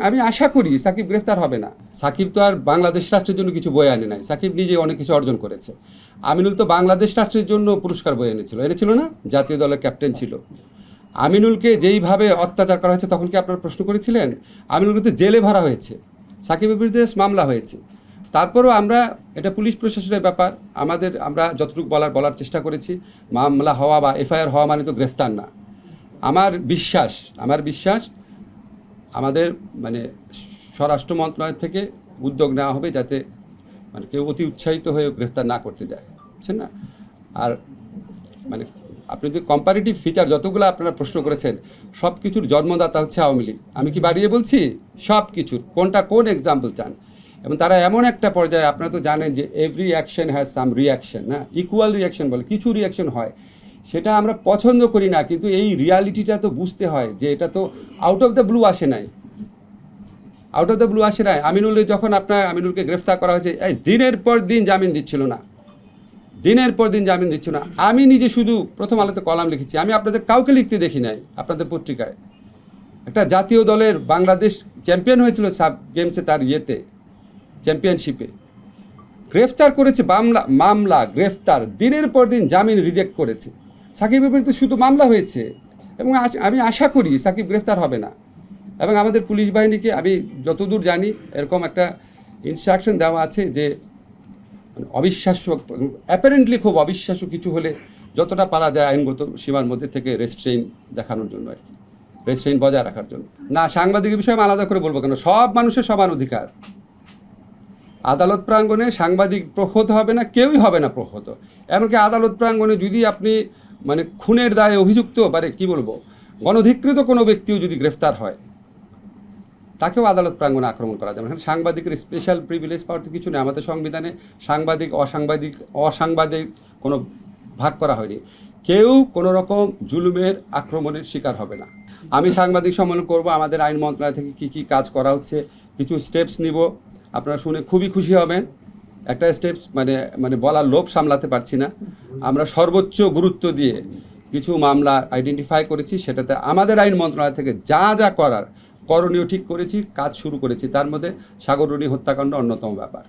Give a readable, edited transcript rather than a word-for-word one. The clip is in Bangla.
আমি আশা করি সাকিব গ্রেফতার হবে না। সাকিব তো আর বাংলাদেশ রাষ্ট্রের জন্য কিছু বয়ে আনে নাই, সাকিব নিজে অনেক কিছু অর্জন করেছে। আমিনুল তো বাংলাদেশ রাষ্ট্রের জন্য পুরস্কার বয়ে এনেছিল না, জাতীয় দলের ক্যাপ্টেন ছিল। আমিনুলকে যেইভাবে অত্যাচার করা হয়েছে তখন কি আপনারা প্রশ্ন করেছিলেন? আমিনুলকে তো জেলে ভরা হয়েছে, সাকিবের বিরুদ্ধে মামলা হয়েছে। তারপরও আমরা, এটা পুলিশ প্রশাসনের ব্যাপার, আমরা যতটুকু বলার চেষ্টা করেছি। মামলা হওয়া বা এফআইআর হওয়া মানে তো গ্রেফতার না। আমার বিশ্বাস আমাদের মানে স্বরাষ্ট্র মন্ত্রণালয় থেকে উদ্যোগ নেওয়া হবে যাতে মানে কেউ অতি উৎসাহিত হয়ে গ্রেফতার না করতে যায়, বুঝছেন না? আর মানে আপনি যদি কম্পারেটিভ ফিচার যতগুলো আপনারা প্রশ্ন করেছেন, সব কিছুর জন্মদাতা হচ্ছে আওয়ামী লীগ। আমি কি বাড়িয়ে বলছি? সব কিছুর কোন এক্সাম্পল চান? এবং তারা এমন একটা পর্যায়ে, আপনারা তো জানেন যে every action has some reaction, না ইকুয়াল রিয়াকশন বলে কিছু রিয়াকশন হয়, সেটা আমরা পছন্দ করি না, কিন্তু এই রিয়ালিটিটা তো বুঝতে হয় যে এটা তো আউট অফ দ্য ব্লু আসে নাই। আমিনুলকে গ্রেফতার করা হয়েছে, দিনের পর দিন জামিন দিচ্ছিল না। আমি নিজে শুধু প্রথম আলোতে কলাম লিখেছি, আমি আপনাদের কাউকে লিখতে দেখি নাই। আপনাদের পত্রিকায় একটা জাতীয় দলের বাংলাদেশ চ্যাম্পিয়ন হয়েছিল সাব গেমসে, তার চ্যাম্পিয়নশিপে গ্রেফতার করেছে, মামলা গ্রেফতার, দিনের পর দিন জামিন রিজেক্ট করেছে। সাকিবের বিরুদ্ধে শুধু মামলা হয়েছে, এবং আমি আশা করি সাকিব গ্রেফতার হবে না। এবং আমাদের পুলিশ বাহিনীকে আমি যতদূর জানি এরকম একটা ইনস্ট্রাকশন দেওয়া আছে যে অবিশ্বাস্য, অ্যাপারেন্টলি খুব অবিশ্বাস্য কিছু হলে যতটা পারা যায় আইনগত সীমার মধ্যে থেকে রেস্ট্রেইন দেখানোর জন্য, আর কি রেস্ট্রেইন বজায় রাখার জন্য। না, সাংবাদিকের বিষয়ে আমি আলাদা করে বলবো কেন? সব মানুষের সমান অধিকার। আদালত প্রাঙ্গণে সাংবাদিক প্রহত হবে না, কেউই হবে না প্রহত। এমনকি আদালত প্রাঙ্গণে যদি আপনি মানে খুনের দায়ে অভিযুক্ত, গণধিকৃত কোনো ব্যক্তিও যদি গ্রেফতার হয়, তাকেও আদালত প্রাঙ্গণে আক্রমণ করা যাবে। সাংবাদিকের স্পেশাল প্রিভিলেজ পাওয়ার তো কিছু নেই। আমাদের সংবিধানে সাংবাদিক অসাংবাদিক কোনো ভাগ করা হয়নি। কেউ কোনো রকম জুলুমের আক্রমণের শিকার হবে না। আমি সাংবাদিক সম্মেলন করব, আমাদের আইন মন্ত্রণালয় থেকে কী কাজ করা হচ্ছে, কিছু স্টেপস নিব, আপনারা শুনে খুবই খুশি হবেন। একটা স্টেপস মানে বলার লোভ সামলাতে পারছি না। আমরা সর্বোচ্চ গুরুত্ব দিয়ে কিছু মামলা আইডেন্টিফাই করেছি, সেটাতে আমাদের আইন মন্ত্রণালয় থেকে যা করণীয় ঠিক করেছি, কাজ শুরু করেছি। তার মধ্যে সাগররুনি হত্যাকাণ্ড অন্যতম ব্যাপার।